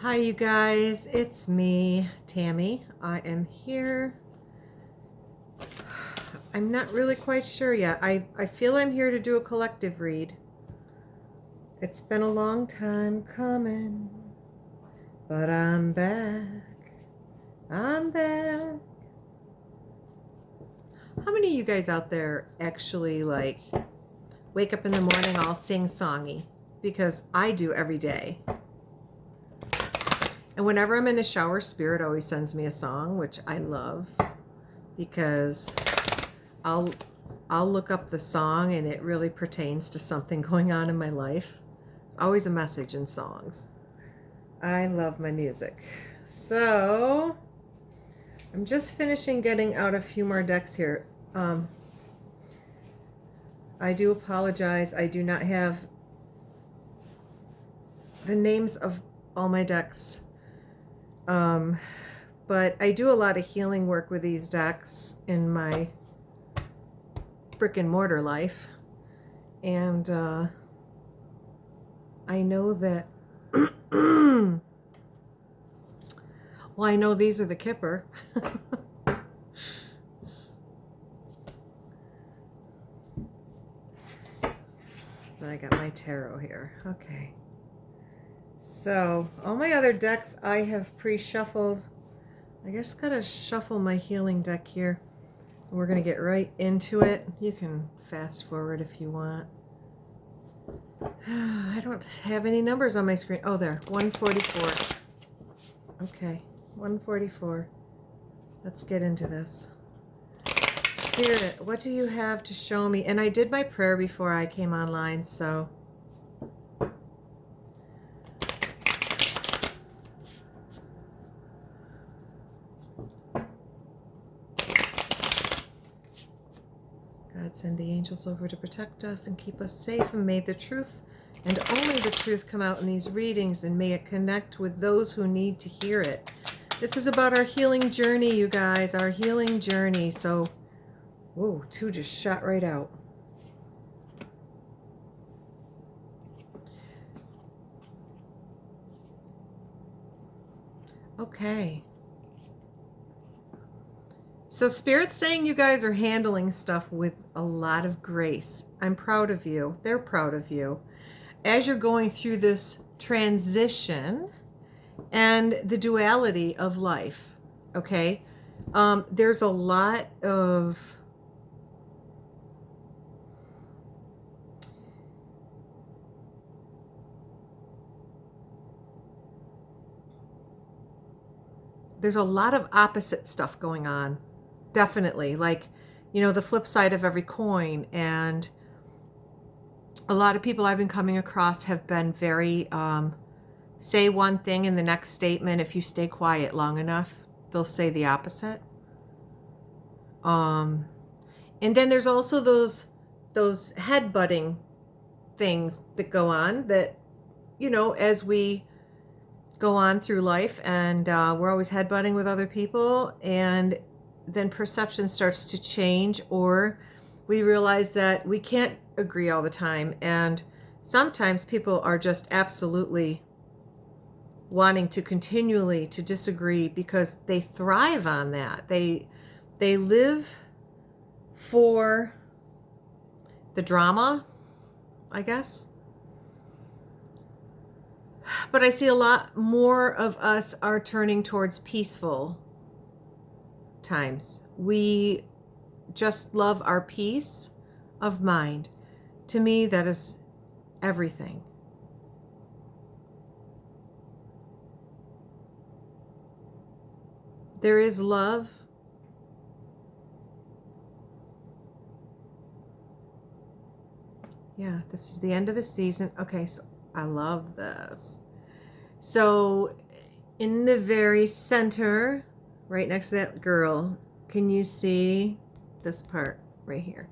Hi, you guys. It's me, Tammy. I am here. I'm not really quite sure yet. I feel I'm here to do a collective read. It's been a long time coming, but I'm back. I'm back. How many of you guys out there actually wake up in the morning all sing-songy? Because I do every day. And whenever I'm in the shower, Spirit always sends me a song, which I love because I'll look up the song and it really pertains to something going on in my life. It's always a message in songs. I love my music. So I'm just finishing getting out a few more decks here. I do apologize. I do not have the names of all my decks. But I do a lot of healing work with these decks in my brick and mortar life. And I know that, well, I know these are the Kipper. I got my tarot here. Okay. So all my other decks I have pre-shuffled. I just gotta shuffle my healing deck here. And we're gonna get right into it. You can fast forward if you want. I don't have any numbers on my screen. Oh, there, 144. Okay, 144. Let's get into this. Spirit, what do you have to show me? And I did my prayer before I came online, so. God, send the angels over to protect us and keep us safe, and may the truth and only the truth come out in these readings, and may it connect with those who need to hear it. This is about our healing journey, you guys, our healing journey. So, whoa, two just shot right out. Okay. So Spirit's saying you guys are handling stuff with a lot of grace. I'm proud of you. They're proud of you. As you're going through this transition and the duality of life, okay? There's a lot of opposite stuff going on. Definitely. Like, you know, the flip side of every coin. And a lot of people I've been coming across have been very, say one thing in the next statement. If you stay quiet long enough, they'll say the opposite. And then there's also those headbutting things that go on that, you know, as we go on through life, and we're always headbutting with other people, and then perception starts to change, or we realize that we can't agree all the time, and sometimes people are just absolutely wanting to continually to disagree because they thrive on that. They live for the drama, I guess. But I see a lot more of us are turning towards peaceful times. We just love our peace of mind. To me, that is everything. There is love. Yeah, this is the end of the season. Okay, so I love this. So in the very center, right next to that girl, can you see this part right here?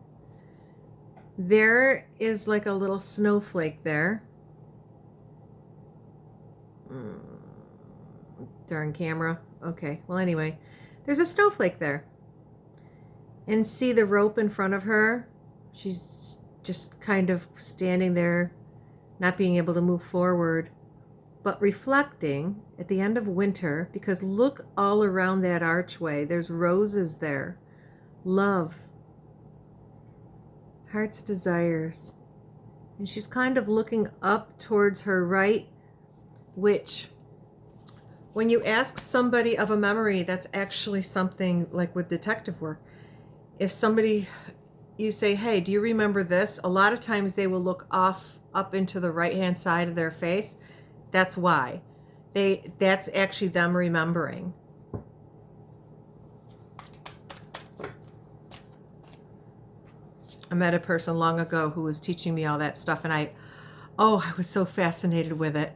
There is like a little snowflake there. Darn camera. Okay, well anyway, there's a snowflake there. And see the rope in front of her? She's just kind of standing there, not being able to move forward. but reflecting at the end of winter, because look all around that archway. There's roses there. Love. Heart's desires. And she's kind of looking up towards her right, which when you ask somebody of a memory, that's actually something like with detective work. If somebody, you say, hey, do you remember this? A lot of times they will look up into the right-hand side of their face. That's why. That's actually them remembering. I met a person long ago who was teaching me all that stuff, and I was so fascinated with it.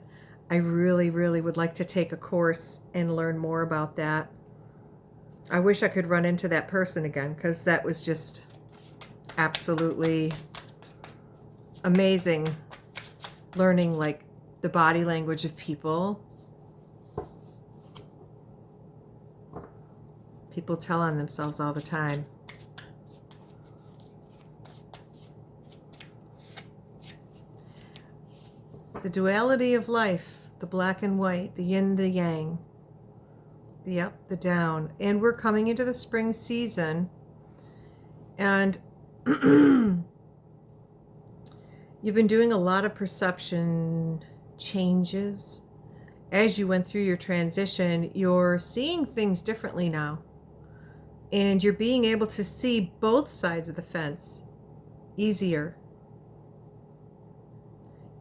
I really, really would like to take a course and learn more about that. I wish I could run into that person again, because that was just absolutely amazing, learning like the body language of people. People tell on themselves all the time. The duality of life, the black and white, the yin, the yang, the up, the down. And we're coming into the spring season. And you've been doing a lot of perception changes. As you went through your transition, you're seeing things differently now. And you're being able to see both sides of the fence easier.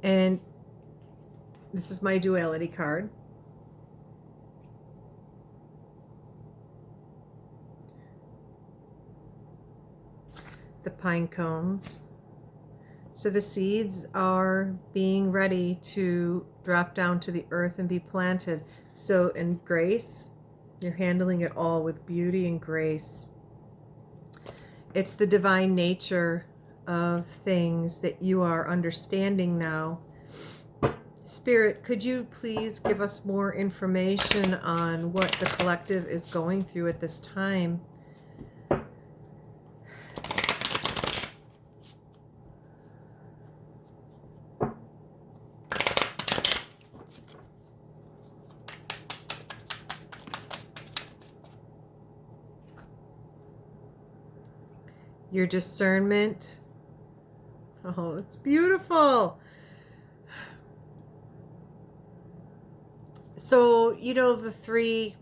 And this is my duality card. The pine cones. So the seeds are being ready to drop down to the earth and be planted. So in grace, you're handling it all with beauty and grace. It's the divine nature of things that you are understanding now. Spirit, could you please give us more information on what the collective is going through at this time? Your discernment. Oh, it's beautiful. So, you know, the three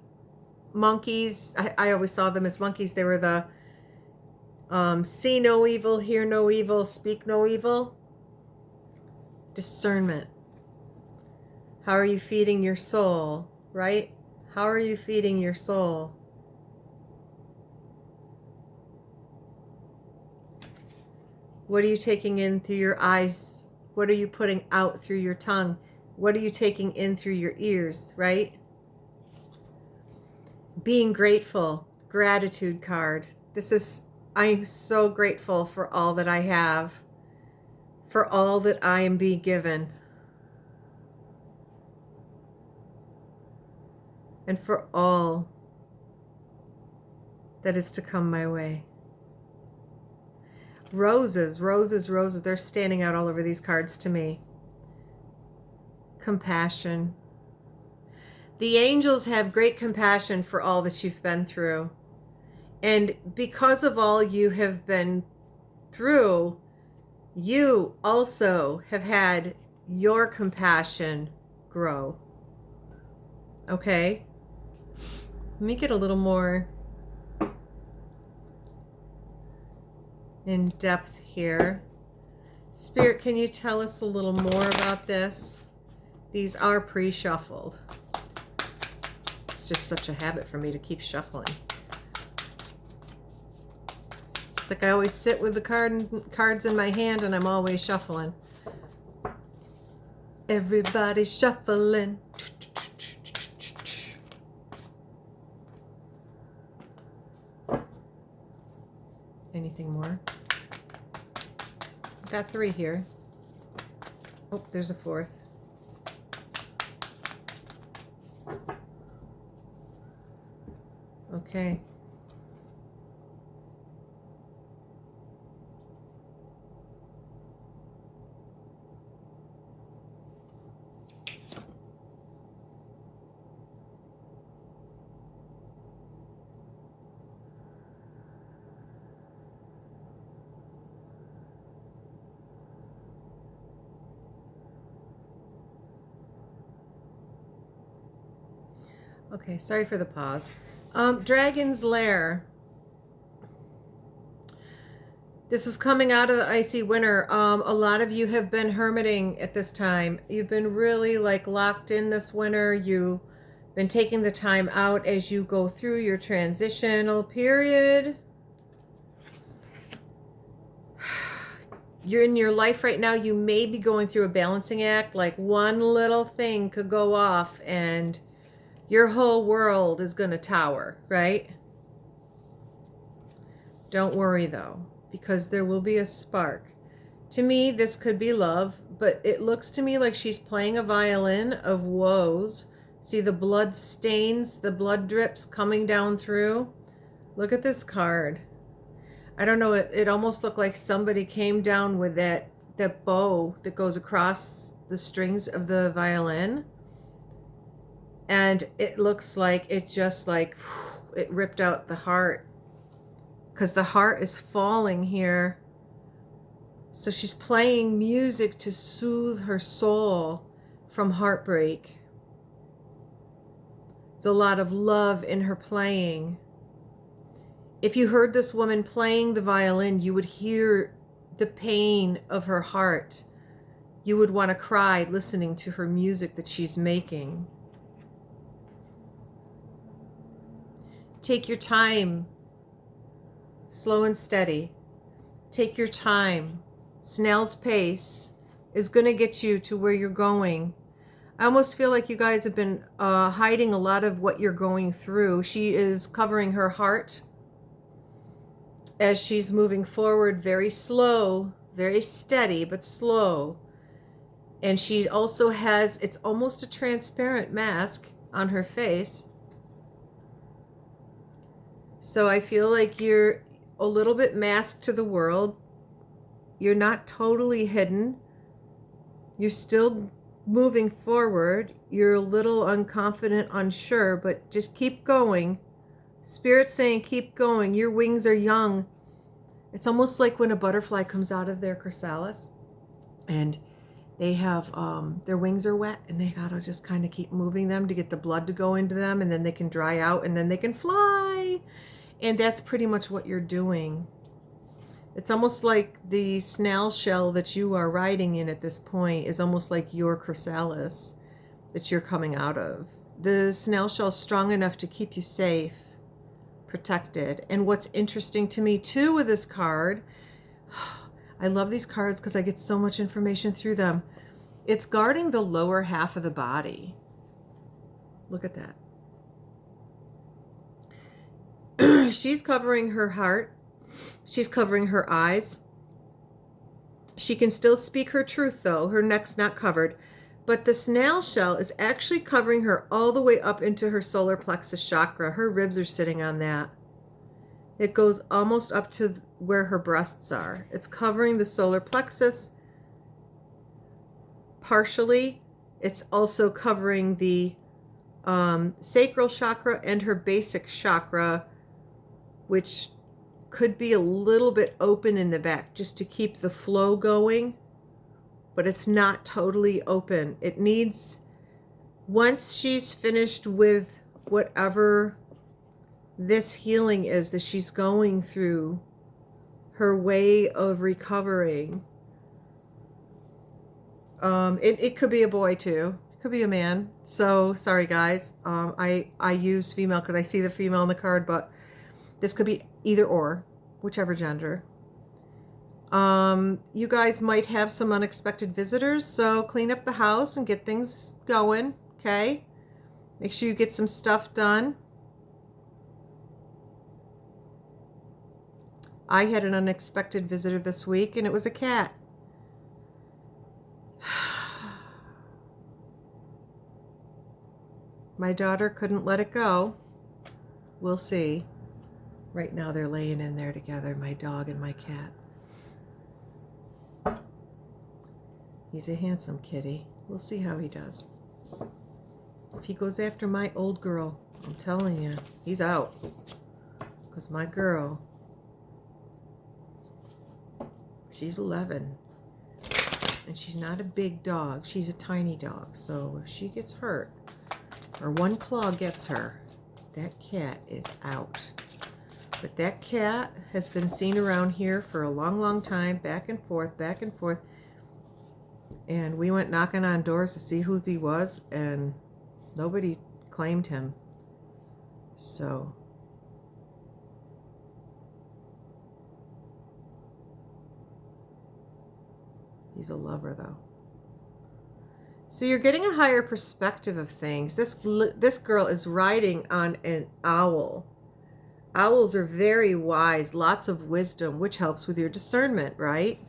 monkeys, I always saw them as monkeys. They were the see no evil, hear no evil, speak no evil. Discernment. How are you feeding your soul, right? How are you feeding your soul? What are you taking in through your eyes? What are you putting out through your tongue? What are you taking in through your ears, right? Being grateful, gratitude card. I'm so grateful for all that I have, for all that I am being given, and for all that is to come my way. Roses, roses, roses. They're standing out all over these cards to me. Compassion. The angels have great compassion for all that you've been through. And because of all you have been through, you also have had your compassion grow. Okay? Let me get a little more in depth here. Spirit, can you tell us a little more about this? These are pre-shuffled. It's just such a habit for me to keep shuffling. It's like I always sit with the cards in my hand and I'm always shuffling. Everybody's shuffling. Anything more? Got 3 here. Oh, there's a 4th. Okay. Okay, sorry for the pause. Dragon's Lair. This is coming out of the icy winter. A lot of you have been hermiting at this time. You've been really like locked in this winter. You've been taking the time out as you go through your transitional period. You're in your life right now. You may be going through a balancing act. Like one little thing could go off and your whole world is going to tower, right? Don't worry though, because there will be a spark. To me, this could be love, but it looks to me like she's playing a violin of woes. See the blood stains, the blood drips coming down through. Look at this card. I don't know, it almost looked like somebody came down with that bow that goes across the strings of the violin. And it looks like it just like, it ripped out the heart. Because the heart is falling here. So she's playing music to soothe her soul from heartbreak. There's a lot of love in her playing. If you heard this woman playing the violin, you would hear the pain of her heart. You would want to cry listening to her music that she's making. Take your time. Slow and steady. Take your time. Snail's pace is going to get you to where you're going. I almost feel like you guys have been hiding a lot of what you're going through. She is covering her heart as she's moving forward, very slow, very steady, but slow. And she also has, it's almost a transparent mask on her face. So I feel like you're a little bit masked to the world. You're not totally hidden. You're still moving forward. You're a little unconfident, unsure, but just keep going. Spirit's saying keep going. Your wings are young. It's almost like when a butterfly comes out of their chrysalis and they have their wings are wet and they gotta just kind of keep moving them to get the blood to go into them, and then they can dry out and then they can fly. And that's pretty much what you're doing. It's almost like the snail shell that you are riding in at this point is almost like your chrysalis that you're coming out of. The snail shell is strong enough to keep you safe, protected. And what's interesting to me too with this card, I love these cards because I get so much information through them. It's guarding the lower half of the body. Look at that. She's covering her heart. She's covering her eyes. She can still speak her truth though. Her neck's not covered. But the snail shell is actually covering her all the way up into her solar plexus chakra. Her ribs are sitting on that. It goes almost up to where her breasts are. It's covering the solar plexus partially. It's also covering the sacral chakra and her basic chakra, which could be a little bit open in the back just to keep the flow going, but it's not totally open. It needs, once she's finished with whatever this healing is that she's going through, her way of recovering, it could be a boy too. It could be a man. So sorry guys. I use female because I see the female on the card, but this could be either or, whichever gender. You guys might have some unexpected visitors, so clean up the house and get things going, okay? Make sure you get some stuff done. I had an unexpected visitor this week, and it was a cat. My daughter couldn't let it go. We'll see. Right now they're laying in there together, my dog and my cat. He's a handsome kitty. We'll see how he does. If he goes after my old girl, I'm telling you, he's out. Because my girl, she's 11. And she's not a big dog. She's a tiny dog. So if she gets hurt, or one claw gets her. That cat is out. But that cat has been seen around here for a long, long time, back and forth, back and forth. And we went knocking on doors to see who he was, and nobody claimed him. So he's a lover, though. So you're getting a higher perspective of things. This girl is riding on an owl. Owls are very wise, lots of wisdom, which helps with your discernment, right?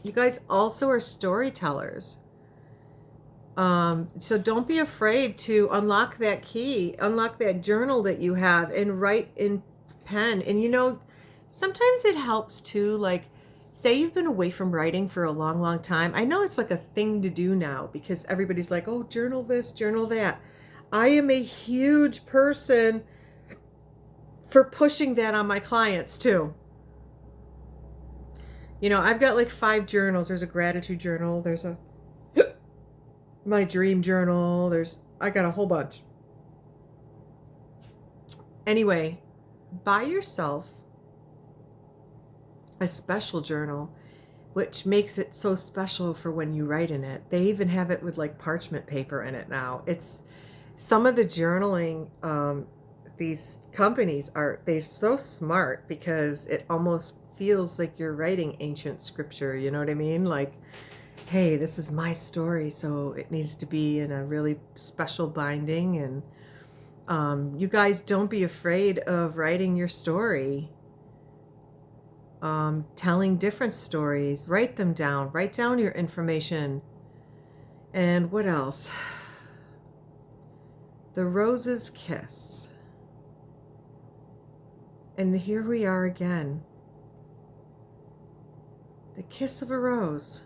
You guys also are storytellers. So don't be afraid to unlock that key, unlock that journal that you have, and write in pen. And you know, sometimes it helps too, like, say you've been away from writing for a long, long time. I know it's like a thing to do now because everybody's like, oh, journal this, journal that. I am a huge person for pushing that on my clients too. You know, I've got like 5 journals. There's a gratitude journal. There's a my dream journal. I got a whole bunch. Anyway, buy yourself a special journal, which makes it so special for when you write in it. They even have it with like parchment paper in it now. It's some of the journaling, these companies they're so smart because it almost feels like you're writing ancient scripture. You know what I mean? Like, hey, this is my story, so it needs to be in a really special binding. And you guys, don't be afraid of writing your story. Telling different stories. Write them down. Write down your information. And what else? The rose's kiss. And here we are again. The kiss of a rose.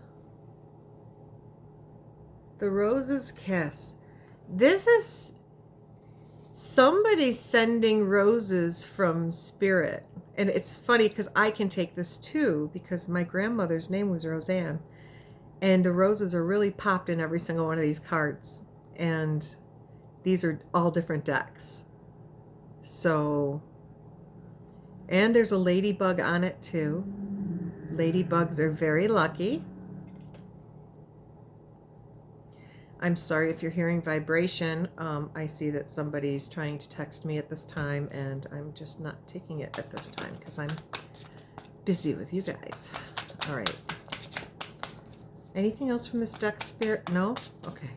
The rose's kiss. This is somebody sending roses from spirit. And it's funny because I can take this too, because my grandmother's name was Roseanne. And the roses are really popped in every single one of these cards. And these are all different decks. So, and there's a ladybug on it too. Ladybugs are very lucky. I'm sorry if you're hearing vibration. I see that somebody's trying to text me at this time, and I'm just not taking it at this time because I'm busy with you guys. All right. Anything else from this deck, Spirit? No? Okay.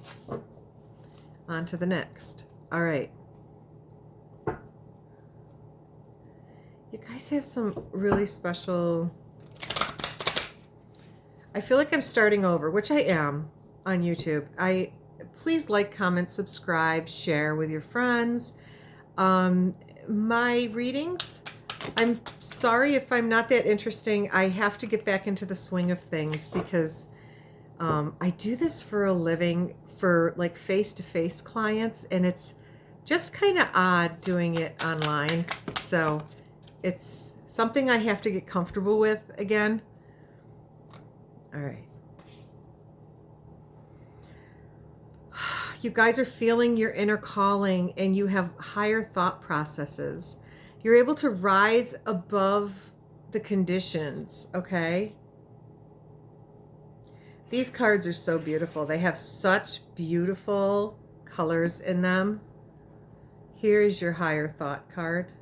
On to the next. All right. You guys have some really special... I feel like I'm starting over, which I am on YouTube. Please like, comment, subscribe, share with your friends. My readings, I'm sorry if I'm not that interesting. I have to get back into the swing of things because I do this for a living for like face-to-face clients, and it's just kind of odd doing it online. So it's something I have to get comfortable with again. All right. You guys are feeling your inner calling, and you have higher thought processes. You're able to rise above the conditions, okay? These cards are so beautiful. They have such beautiful colors in them. Here is your higher thought card.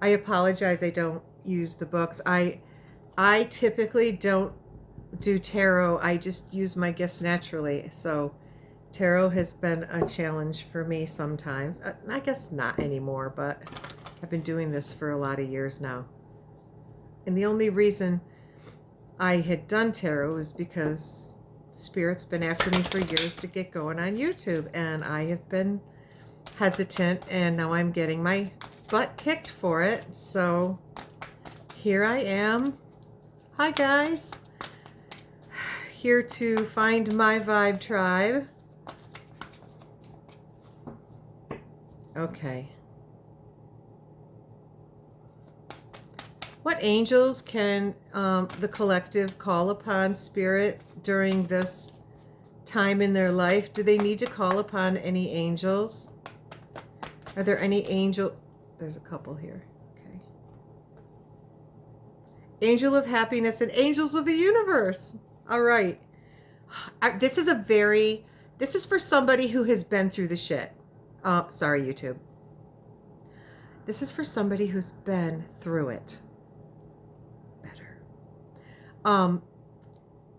I apologize, I don't use the books. I typically don't do tarot. I just use my gifts naturally. So tarot has been a challenge for me sometimes. I guess not anymore, but I've been doing this for a lot of years now. And the only reason I had done tarot is because Spirit's been after me for years to get going on YouTube, and I have been hesitant, and now I'm getting my butt kicked for it. So here I am. Hi guys. Here to find my vibe tribe. Okay. What angels can the collective call upon, Spirit, during this time in their life. Do they need to call upon any angels? Are there any angels? There's a couple here. Okay. Angel of happiness and angels of the universe. All right. This is for somebody who has been through the shit. Sorry, YouTube. This is for somebody who's been through it. Better.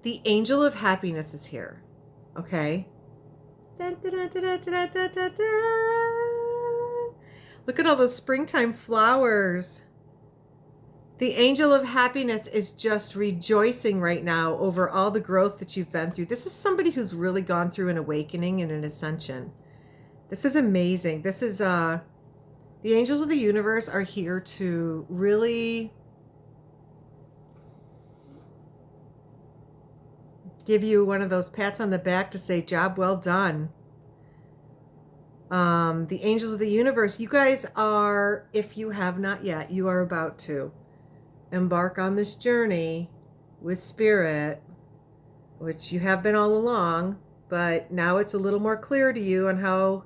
The angel of happiness is here. Okay. Dun, dun, dun, dun, dun, dun, dun, dun. Look at all those springtime flowers. The angel of happiness is just rejoicing right now over all the growth that you've been through. This is somebody who's really gone through an awakening and an ascension. This is amazing. This is the angels of the universe are here to really give you one of those pats on the back to say, job well done. The angels of the universe, you guys are, if you have not yet, you are about to embark on this journey with spirit, which you have been all along, but now it's a little more clear to you on how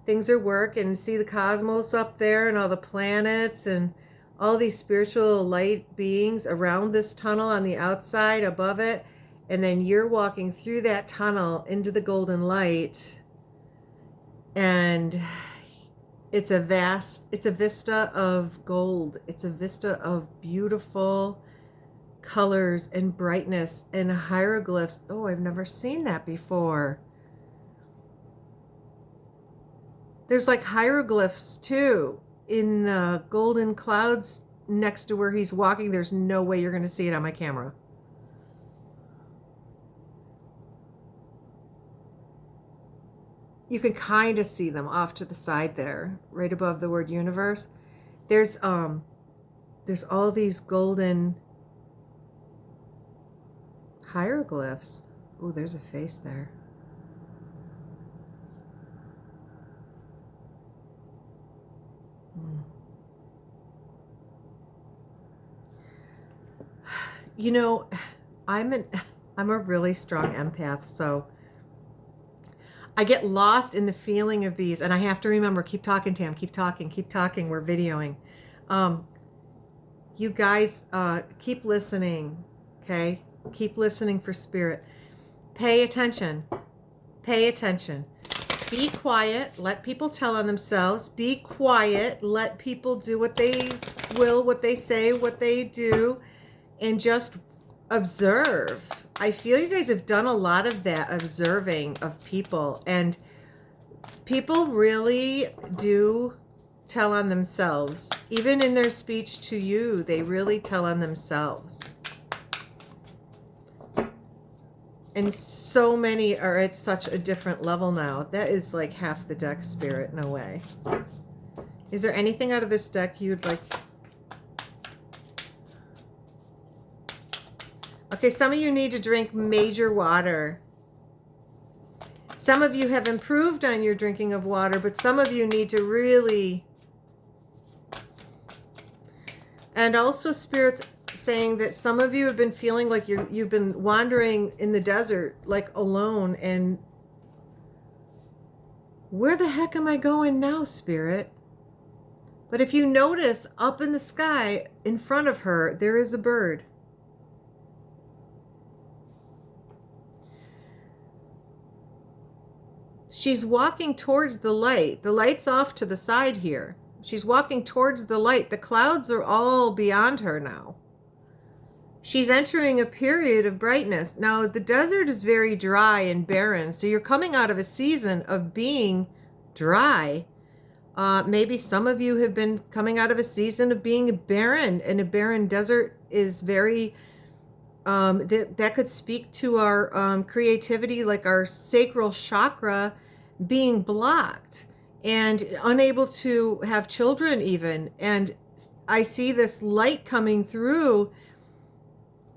things are work, and see the cosmos up there and all the planets and all these spiritual light beings around this tunnel on the outside above it. And then you're walking through that tunnel into the golden light, and it's a vista of gold. It's a vista of beautiful colors and brightness and hieroglyphs. Oh, I've never seen that before. There's like hieroglyphs too in the golden clouds next to where he's walking. There's no way you're going to see it on my camera. You can kind of see them off to the side there, right above the word universe. There's all these golden hieroglyphs. Oh, there's a face there. You know, I'm a really strong empath, so I get lost in the feeling of these, and I have to remember, keep talking, Tam, keep talking, we're videoing. You guys, keep listening, okay? Keep listening for spirit. Pay attention. Pay attention. Be quiet. Let people tell on themselves. Be quiet. Let people do what they will, what they say, what they do, and just observe. I feel you guys have done a lot of that observing of people, and people really do tell on themselves. Even in their speech to you, they really tell on themselves. And so many are at such a different level now. That is like half the deck, spirit, in a way. Is there anything out of this deck you'd like? Okay, some of you need to drink major water. Some of you have improved on your drinking of water, but some of you need to really... And also, Spirit's saying that some of you have been feeling like you've been wandering in the desert, like alone, and where the heck am I going now, Spirit? But if you notice, up in the sky in front of her, there is a bird. She's walking towards the light. The light's off to the side here. She's walking towards the light. The clouds are all beyond her now. She's entering a period of brightness. Now, the desert is very dry and barren, so you're coming out of a season of being dry. Maybe some of you have been coming out of a season of being barren, and a barren desert is very... that could speak to our creativity, like our sacral chakra being blocked and unable to have children even. And I see this light coming through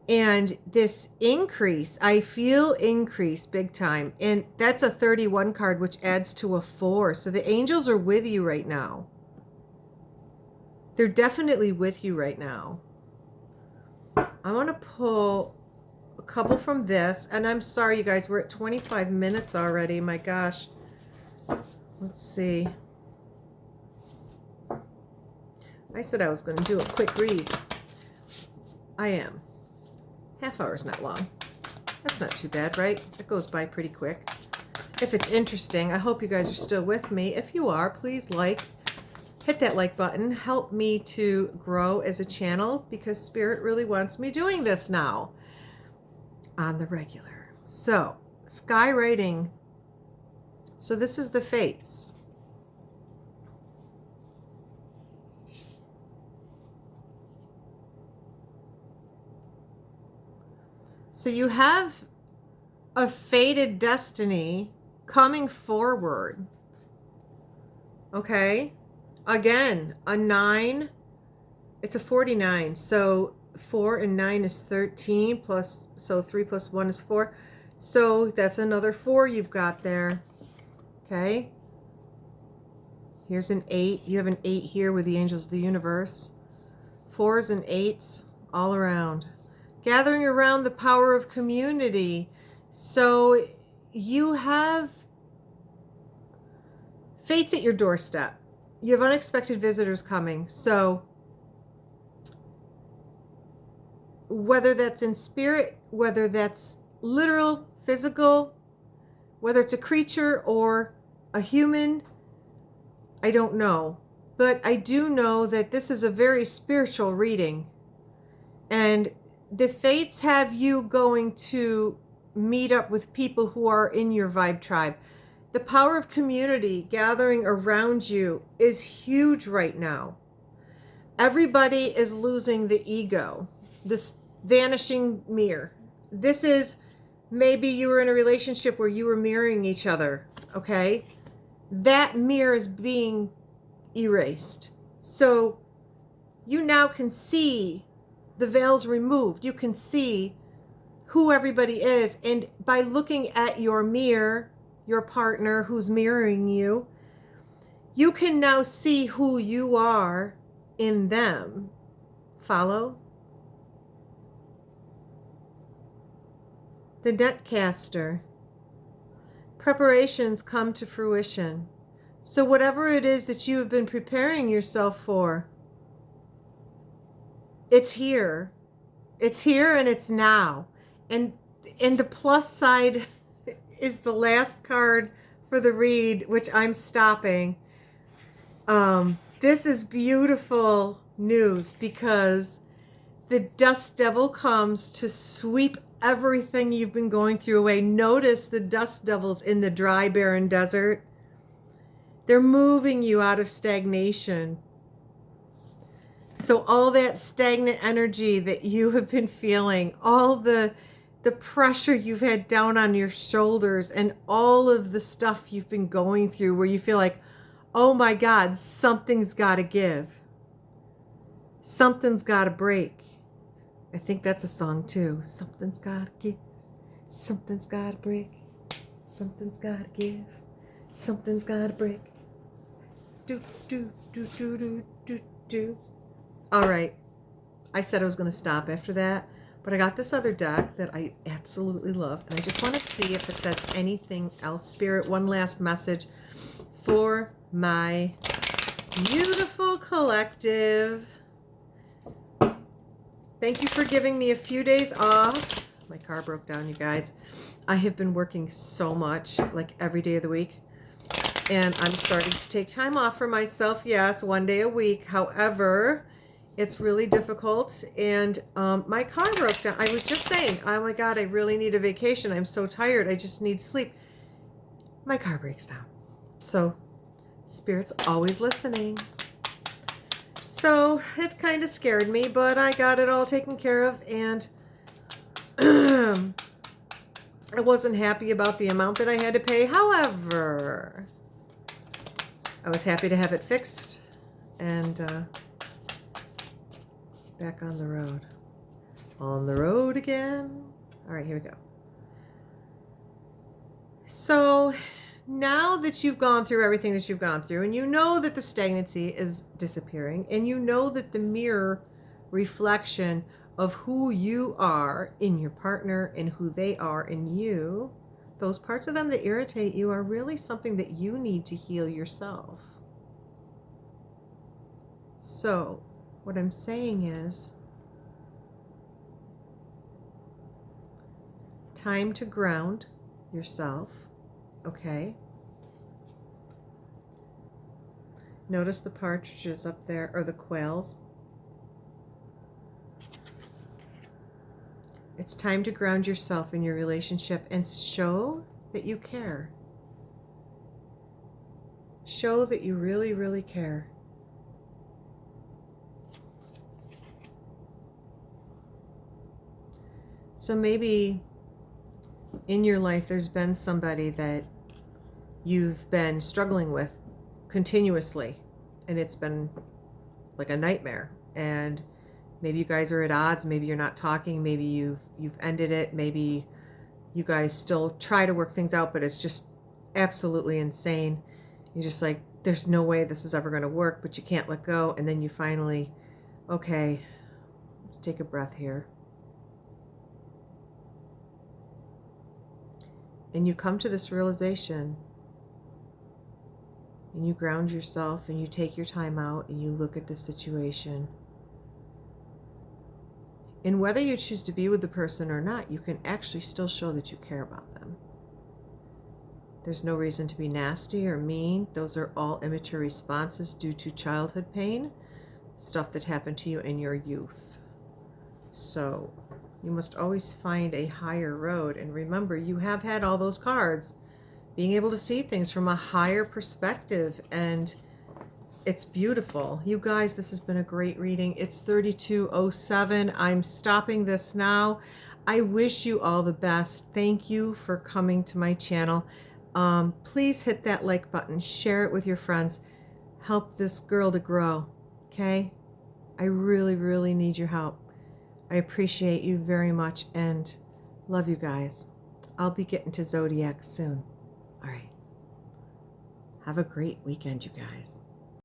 and this increase. I feel increase big time. And that's a 31 card, which adds to a 4. So the angels are with you right now. They're definitely with you right now. I want to pull a couple from this. And I'm sorry, you guys, we're at 25 minutes already. My gosh. Let's see. I said I was going to do a quick read. I am. Half hour's not long. That's not too bad, right? It goes by pretty quick. If it's interesting, I hope you guys are still with me. If you are, please hit that like button. Help me to grow as a channel, because Spirit really wants me doing this now on the regular. So, sky writing. So this is the fates. So you have a fated destiny coming forward. Okay? Again, a 9, it's a 49. So 4 and 9 is 13 plus, so 3 plus 1 is 4. So that's another 4 you've got there. Okay? Here's an 8. You have an 8 here with the angels of the universe. 4s and 8s all around. Gathering around the power of community. So you have fates at your doorstep. You have unexpected visitors coming. So whether that's in spirit, whether that's literal, physical, whether it's a creature or a human, I don't know. But I do know that this is a very spiritual reading. And the fates have you going to meet up with people who are in your vibe tribe. The power of community gathering around you is huge right now. Everybody is losing the ego, this vanishing mirror. This is, maybe you were in a relationship where you were mirroring each other, okay? That mirror is being erased. So you now can see the veil's removed. You can see who everybody is. And by looking at your mirror, your partner who's mirroring you, you can now see who you are in them. Follow? The Netcaster. Preparations come to fruition. So whatever it is that you have been preparing yourself for, it's here. It's here and it's now. And the plus side is the last card for the read, which I'm stopping. This is beautiful news, because the dust devil comes to sweep everything you've been going through away. Notice the dust devils in the dry, barren desert. They're moving you out of stagnation. So all that stagnant energy that you have been feeling, all the pressure you've had down on your shoulders, and all of the stuff you've been going through where you feel like, oh my God, something's got to give. Something's got to break. I think that's a song too. Something's got to give. Something's got to break. Something's got to give. Something's got to break. Do, do, do, do, do, do, do. All right. I said I was going to stop after that, but I got this other deck that I absolutely love, and I just want to see if it says anything else. Spirit, one last message for my beautiful collective. Thank you for giving me a few days off. My car broke down, you guys. I have been working so much, like every day of the week, and I'm starting to take time off for myself. Yes, one day a week. However, it's really difficult, and my car broke down. I was just saying, oh my God, I really need a vacation. I'm so tired. I just need sleep. My car breaks down. So Spirit's always listening. So it kind of scared me, but I got it all taken care of, and I wasn't happy about the amount that I had to pay. However, I was happy to have it fixed and back on the road. On the road again. All right, here we go. So now that you've gone through everything that you've gone through, and you know that the stagnancy is disappearing, and you know that the mirror reflection of who you are in your partner and who they are in you, those parts of them that irritate you are really something that you need to heal yourself. So, what I'm saying is, time to ground yourself, okay? Notice the partridges up there, or the quails. It's time to ground yourself in your relationship and show that you care. Show that you really, really care. So maybe in your life there's been somebody that you've been struggling with continuously, and it's been like a nightmare, and maybe you guys are at odds, maybe you're not talking, maybe you've ended it, maybe you guys still try to work things out, but it's just absolutely insane. You're just like, there's no way this is ever going to work, but you can't let go. And then you finally, okay, let's take a breath here. And you come to this realization, and you ground yourself, and you take your time out, and you look at the situation. And whether you choose to be with the person or not, you can actually still show that you care about them. There's no reason to be nasty or mean. Those are all immature responses due to childhood pain, stuff that happened to you in your youth. So you must always find a higher road. And remember, you have had all those cards, being able to see things from a higher perspective, and it's beautiful. You guys, this has been a great reading. It's 32:07. I'm stopping this now. I wish you all the best. Thank you for coming to my channel. Please hit that like button, share it with your friends, help this girl to grow, okay? I really, really need your help. I appreciate you very much and love you guys. I'll be getting to Zodiac soon. All right. Have a great weekend, you guys.